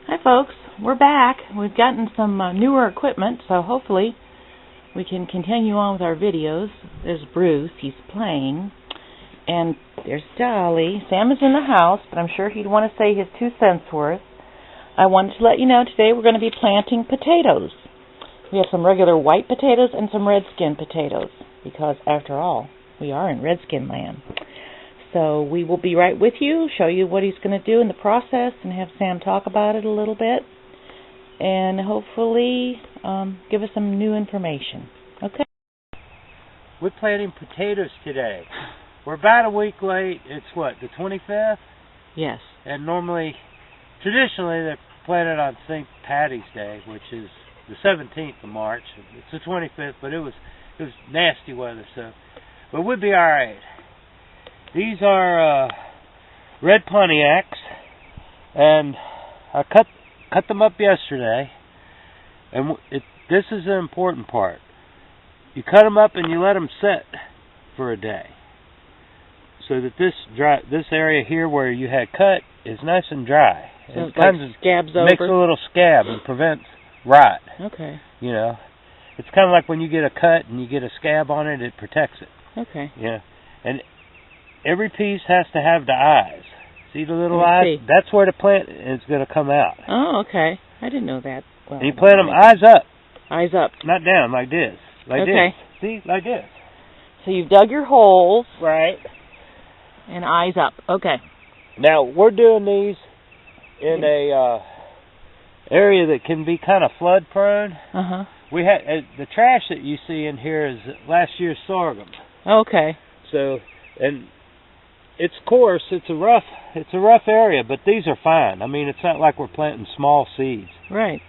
Hi folks, we're back. We've gotten some newer equipment, so hopefully we can continue on with our videos. There's Bruce, he's playing, and there's Dolly. Sam is in the house, but I'm sure he'd want to say his 2 cents worth. I wanted to let you know today we're going to be planting potatoes. We have some regular white potatoes and some redskin potatoes, because after all, we are in redskin land. So we will be right with you, show you what he's going to do in the process, and have Sam talk about it a little bit, and hopefully give us some new information. Okay? We're planting potatoes today. We're about a week late. It's what, the 25th? Yes. And traditionally, they're planted on St. Patty's Day, which is the 17th of March. It's the 25th, but it was nasty weather, but we'll be all right. These are red Pontiacs, and I cut them up yesterday. And this is the important part. You cut them up and you let them sit for a day, so that this area here where you had cut is nice and dry. So it kind of scabs over. Makes a little scab and prevents rot. Okay. You know, it's kind of like when you get a cut and you get a scab on it, it protects it. Okay. Yeah, and every piece has to have the eyes. See the little eyes? See. That's where the plant is going to come out. Oh, okay. I didn't know that. Well, and you plant them eyes up. Eyes up. Not down, like this. Like okay. this. See? Like this. So you've dug your holes. Right. And eyes up. Okay. Now, we're doing these in a area that can be kind of flood prone. Uh-huh. We had the trash that you see in here is last year's sorghum. Okay. So, and it's coarse. It's a rough area, but these are fine. I mean, it's not like we're planting small seeds. Right.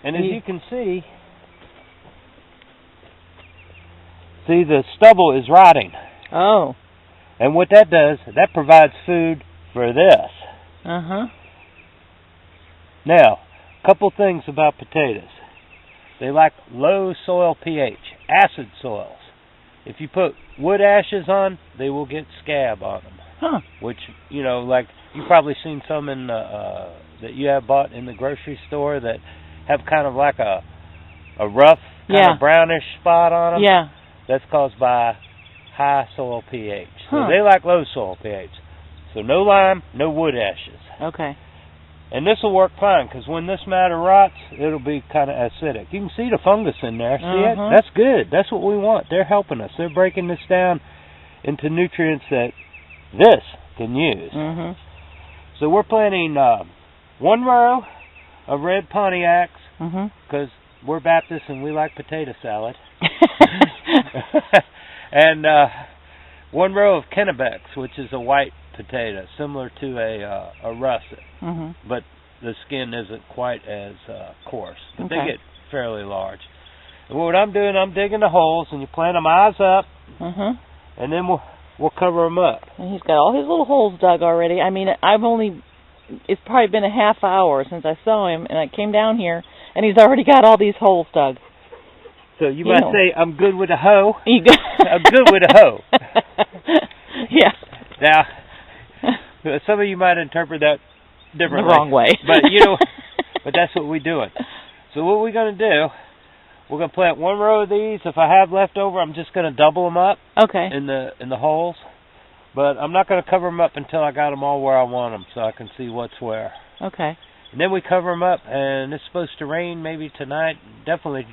And as you can see, the stubble is rotting. Oh. And what that does, that provides food for this. Uh-huh. Now, a couple things about potatoes. They like low soil pH, acid soils. If you put wood ashes on, they will get scab on them. Huh. Which, like you've probably seen some in that you have bought in the grocery store that have kind of like a rough, kind of brownish spot on them. Yeah. That's caused by high soil pH. So Huh. they like low soil pH. So no lime, no wood ashes. Okay. And this will work fine, because when this matter rots, it'll be kind of acidic. You can see the fungus in there. See it? That's good. That's what we want. They're helping us. They're breaking this down into nutrients that this can use. Mm-hmm. So we're planting 1 row of red Pontiacs, because we're Baptists and we like potato salad. And 1 row of Kennebecs, which is a white potato, similar to a russet, but the skin isn't quite as coarse. But they get fairly large. And what I'm doing, I'm digging the holes, and you plant them eyes up, and then we'll cover them up. And he's got all his little holes dug already. I mean, it's probably been a half hour since I saw him, and I came down here, and he's already got all these holes dug. So you might say, I'm good with a hoe. I'm good with a hoe. Yeah. Now, some of you might interpret that differently. The wrong way. But, but that's what we're doing. So what we're going to do, we're going to plant 1 row of these. If I have left over, I'm just going to double them up in the holes. But I'm not going to cover them up until I got them all where I want them, so I can see what's where. Okay. And then we cover them up, and it's supposed to rain maybe tonight, definitely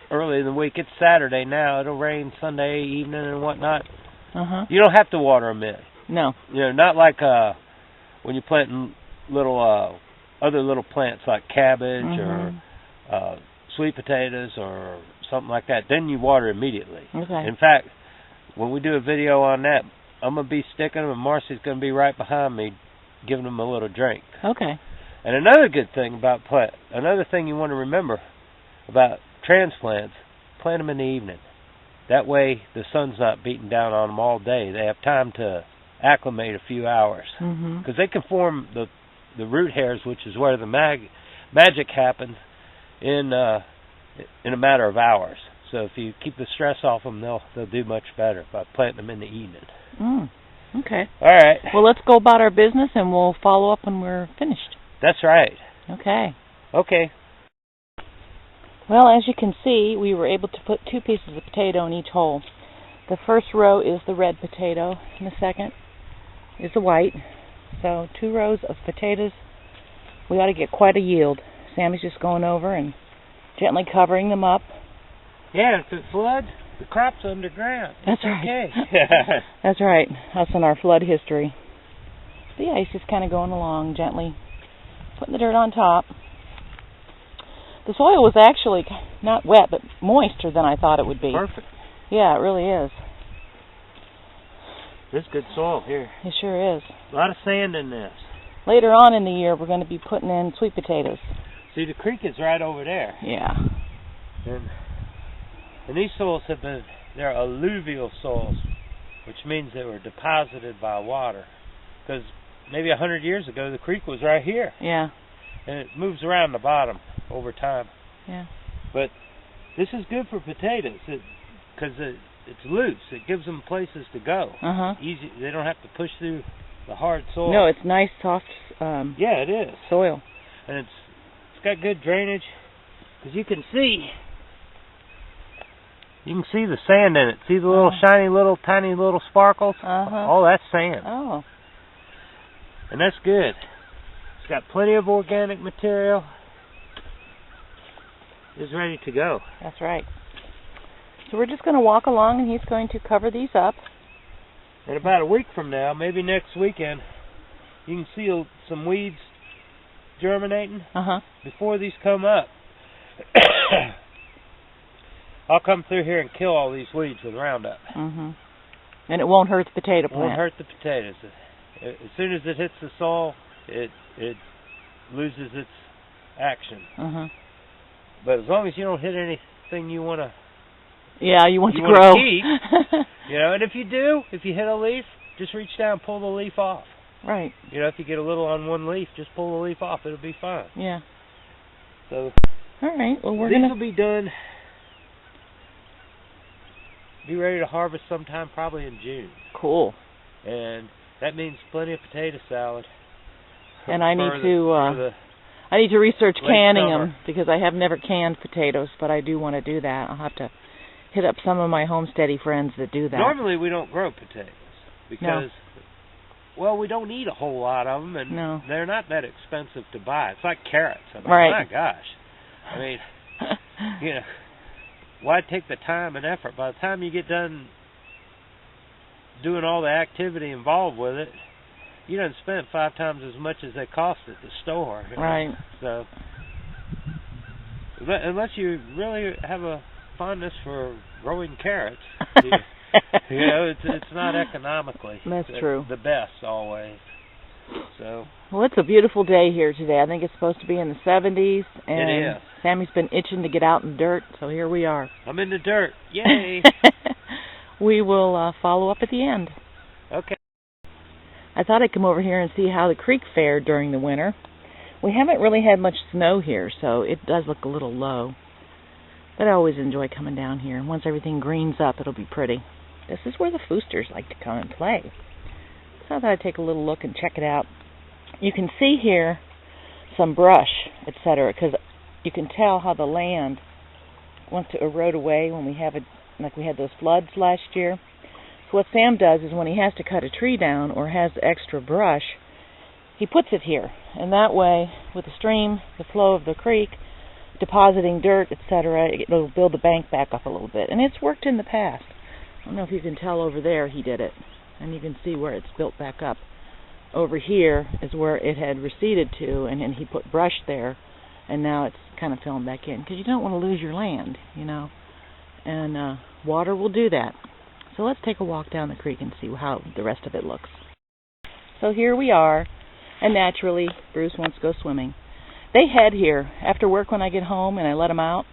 early in the week. It's Saturday now. It'll rain Sunday evening and whatnot. You don't have to water them in. No. Not like when you're planting little other little plants like cabbage or sweet potatoes or something like that. Then you water immediately. Okay. In fact, when we do a video on that, I'm going to be sticking them, and Marcy's going to be right behind me giving them a little drink. Okay. And another good thing about another thing you want to remember about transplants, plant them in the evening. That way the sun's not beating down on them all day. They have time to acclimate a few hours. Because they can form the root hairs, which is where the magic happens, in a matter of hours. So if you keep the stress off them, they'll do much better by planting them in the evening. Okay. All right. Well, let's go about our business, and we'll follow up when we're finished. That's right. Okay. Okay. Well, as you can see, we were able to put 2 pieces of potato in each hole. The first row is the red potato, and the second is the white. So 2 rows of potatoes. We ought to get quite a yield. Sammy's just going over and gently covering them up. Yeah, if it floods, the crop's underground. That's right. Okay. Okay. That's right. Us and our flood history. But yeah, he's just kind of going along gently, putting the dirt on top. The soil was actually not wet, but moister than I thought it would be. Perfect. Yeah, it really is. This is good soil here. It sure is. A lot of sand in this. Later on in the year, we're going to be putting in sweet potatoes. See, the creek is right over there. Yeah. And these soils they're alluvial soils, which means they were deposited by water. Because maybe 100 years ago, the creek was right here. Yeah. And it moves around the bottom over time. Yeah. But this is good for potatoes because it's loose. It gives them places to go. Easy. They don't have to push through the hard soil. No, it's nice, soft. Yeah, it is soil, and it's got good drainage. Because you can see the sand in it. See the little shiny, tiny little sparkles? Oh, that's sand. Oh. And that's good. It's got plenty of organic material. It's ready to go. That's right. So we're just going to walk along, and he's going to cover these up. And about a week from now, maybe next weekend, you can see some weeds germinating before these come up. I'll come through here and kill all these weeds with Roundup. And it won't hurt the potato plant. It won't hurt the potatoes. As soon as it hits the soil, it loses its action. But as long as you don't hit anything you want to... Yeah, you want to grow. Keep, and if you hit a leaf, just reach down and pull the leaf off. Right. If you get a little on one leaf, just pull the leaf off. It'll be fine. Yeah. So... All right, well, these will be done... Be ready to harvest sometime probably in June. Cool. And that means plenty of potato salad. And I need to research canning them because I have never canned potatoes, but I do want to do that. I'll have to hit up some of my homesteady friends that do that. Normally we don't grow potatoes because, we don't eat a whole lot of them, and they're not that expensive to buy. It's like carrots. My gosh. I mean, why take the time and effort? By the time you get done doing all the activity involved with it, you done spent 5 times as much as they cost at the store. Right. So, unless you really have a fondness for growing carrots, it's not economically. That's true. The best always. So. Well, it's a beautiful day here today. I think it's supposed to be in the 70s. And it is. Sammy's been itching to get out in the dirt, so here we are. I'm in the dirt. Yay! We will follow up at the end. Okay. I thought I'd come over here and see how the creek fared during the winter. We haven't really had much snow here, so it does look a little low. But I always enjoy coming down here. Once everything greens up, it'll be pretty. This is where the foosters like to come and play. So I thought I'd take a little look and check it out. You can see here some brush, etc., because you can tell how the land wants to erode away when we have like we had those floods last year. So what Sam does is when he has to cut a tree down or has extra brush, he puts it here. And that way, with the stream, the flow of the creek, depositing dirt, etc., it'll build the bank back up a little bit. And it's worked in the past. I don't know if you can tell over there he did it. And you can see where it's built back up. Over here is where it had receded to, and then he put brush there, and now it's kind of filling back in. Because you don't want to lose your land, And water will do that. So let's take a walk down the creek and see how the rest of it looks. So here we are, and naturally, Bruce wants to go swimming. They head here. After work when I get home and I let them out,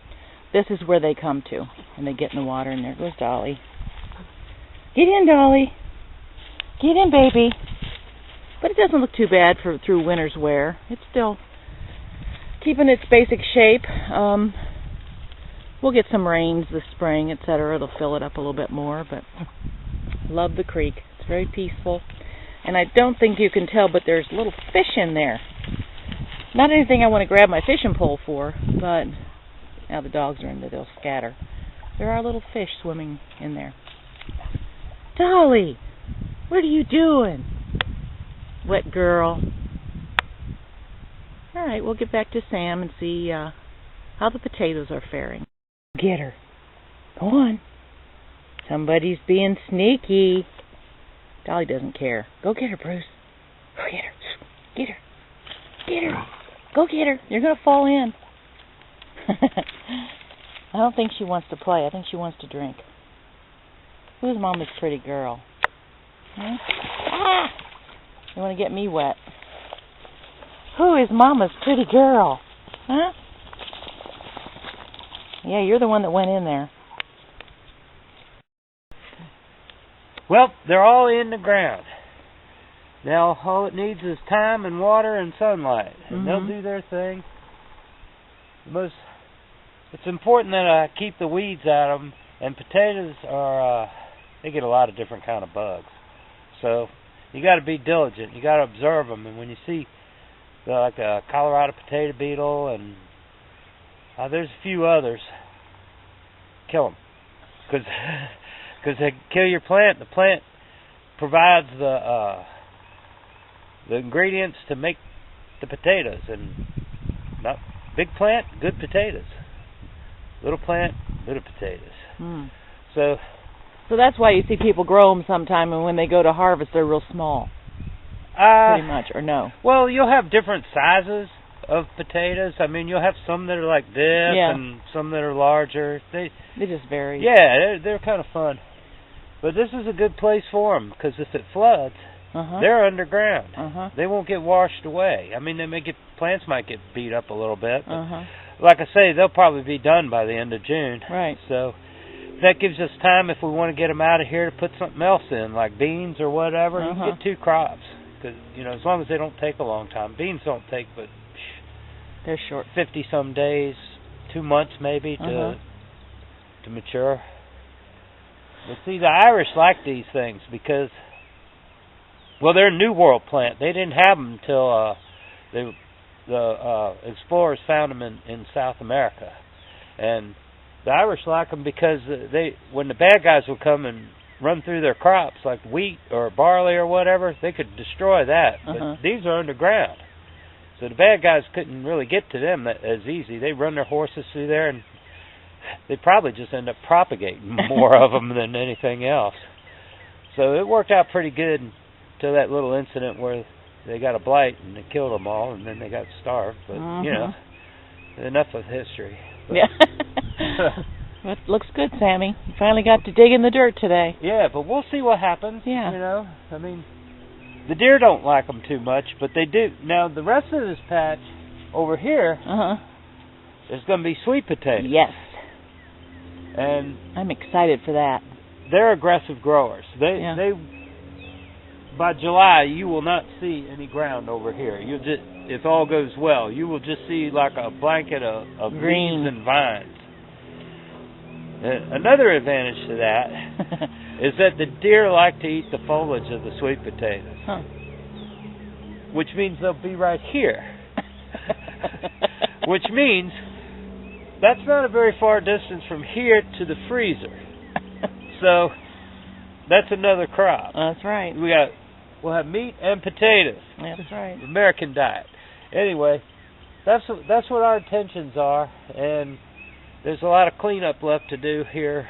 this is where they come to. And they get in the water, and there goes Dolly. Get in, Dolly. Get in, baby. But it doesn't look too bad through winter's wear. It's still keeping its basic shape. We'll get some rains this spring, etc. It'll fill it up a little bit more, but love the creek. It's very peaceful. And I don't think you can tell, but there's little fish in there. Not anything I want to grab my fishing pole for, but now the dogs are in there, they'll scatter. There are little fish swimming in there. Dolly, what are you doing? Wet girl. All right, we'll get back to Sam and see how the potatoes are faring. Get her. Go on. Somebody's being sneaky. Dolly doesn't care. Go get her, Bruce. Go get her. Get her. Get her. Go get her. You're going to fall in. I don't think she wants to play. I think she wants to drink. Who's Mama's pretty girl? Hmm? Ah! You want to get me wet? Who is Mama's pretty girl? Huh? Yeah, you're the one that went in there. Well, they're all in the ground. Now, all it needs is time and water and sunlight, and they'll do their thing. It's important that I keep the weeds out of them, and potatoes are, they get a lot of different kind of bugs. So, you got to be diligent. You got to observe them, and when you see, like a Colorado potato beetle, and there's a few others, kill them. Because they kill your plant. The plant provides the ingredients to make the potatoes, and not big plant, good potatoes. Little plant, little potatoes. So that's why you see people grow them sometime, and when they go to harvest, they're real small. Pretty much, or no? Well, you'll have different sizes of potatoes. I mean, you'll have some that are like this, and some that are larger. They just vary. Yeah, they're kind of fun. But this is a good place for them, because if it floods, they're underground. They won't get washed away. I mean, plants might get beat up a little bit, but like I say, they'll probably be done by the end of June. Right. So that gives us time, if we want to get them out of here, to put something else in, like beans or whatever. You can get 2 crops, because as long as they don't take a long time. Beans don't take, but they're short, 50-some days, 2 months maybe to mature. But see, the Irish like these things because, well, they're a New World plant. They didn't have them until the explorers found them in South America. And the Irish like them because when the bad guys would come and run through their crops, like wheat or barley or whatever, they could destroy that. But these are underground. So the bad guys couldn't really get to them as easy. They run their horses through there, and they probably just end up propagating more of them than anything else. So it worked out pretty good until that little incident where they got a blight and they killed them all, and then they got starved. But, enough of history. But, it looks good, Sammy. You finally got to dig in the dirt today. Yeah, but we'll see what happens. Yeah. I mean, the deer don't like them too much, but they do. Now, the rest of this patch over here is going to be sweet potatoes. Yes. And I'm excited for that. They're aggressive growers. They by July, you will not see any ground over here. You'll just, if all goes well, you will just see like a blanket of greens and vines. Another advantage to that is that the deer like to eat the foliage of the sweet potatoes, which means they'll be right here. Which means that's not a very far distance from here to the freezer. So that's another crop. That's right. We'll have meat and potatoes. That's right. American diet. Anyway, that's what our intentions are, and there's a lot of cleanup left to do here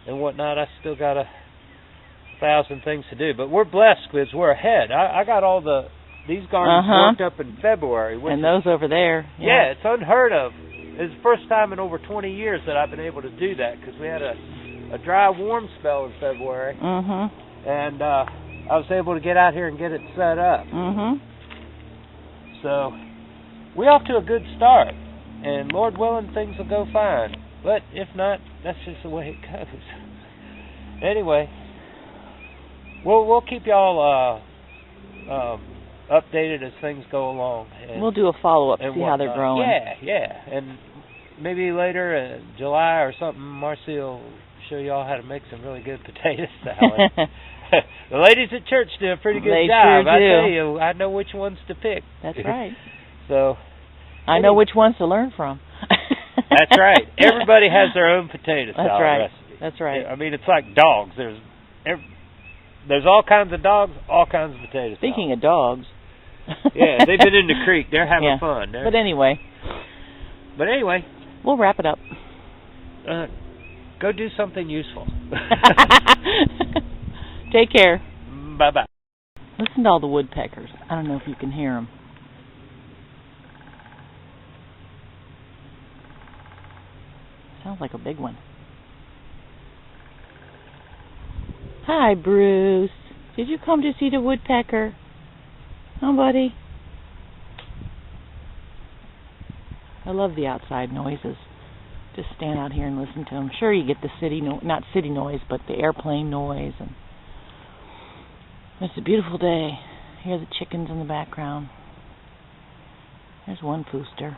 and whatnot. I still got 1,000 things to do, but we're blessed because we're ahead. I got all these gardens worked up in February. And those over there. Yeah, it's unheard of. It's the first time in over 20 years that I've been able to do that, because we had a dry, warm spell in February, and I was able to get out here and get it set up. So we're off to a good start, and Lord willing, things will go fine. But if not, that's just the way it goes. Anyway, we'll keep y'all updated as things go along. And we'll do a follow-up, see how they're growing. Yeah. And maybe later in July or something, Marcy will show y'all how to make some really good potato salad. The ladies at church do a pretty good job. Sure do. I tell you, I know which ones to pick. That's right. So I know which ones to learn from. That's right. Everybody has their own potato salad recipe. That's right. I mean, it's like dogs. There's all kinds of dogs, all kinds of potato salad. Speaking of dogs. Yeah, they've been in the creek. They're having fun. But anyway. We'll wrap it up. Go do something useful. Take care. Bye-bye. Listen to all the woodpeckers. I don't know if you can hear them. Sounds like a big one. Hi, Bruce. Did you come to see the woodpecker? Oh, buddy. I love the outside noises. Just stand out here and listen to them. Sure, you get the city, not city noise, but the airplane noise. And it's a beautiful day. Hear the chickens in the background. There's one rooster.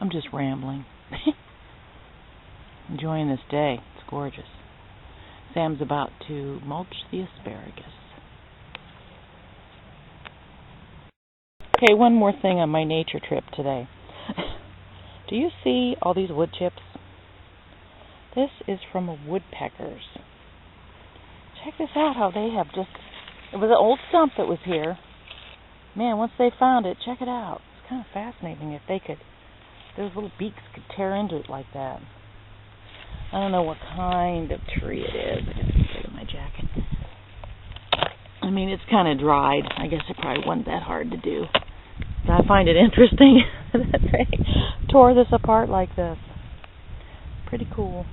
I'm just rambling. Enjoying this day. It's gorgeous. Sam's about to mulch the asparagus. Okay, one more thing on my nature trip today. Do you see all these wood chips? This is from woodpeckers. Check this out, how they have just... It was an old stump that was here. Man, once they found it, check it out. It's kind of fascinating if they could... Those little beaks could tear into it like that. I don't know what kind of tree it is. I gotta get in my jacket. I mean, it's kind of dried. I guess it probably wasn't that hard to do. But I find it interesting that they tore this apart like this. Pretty cool.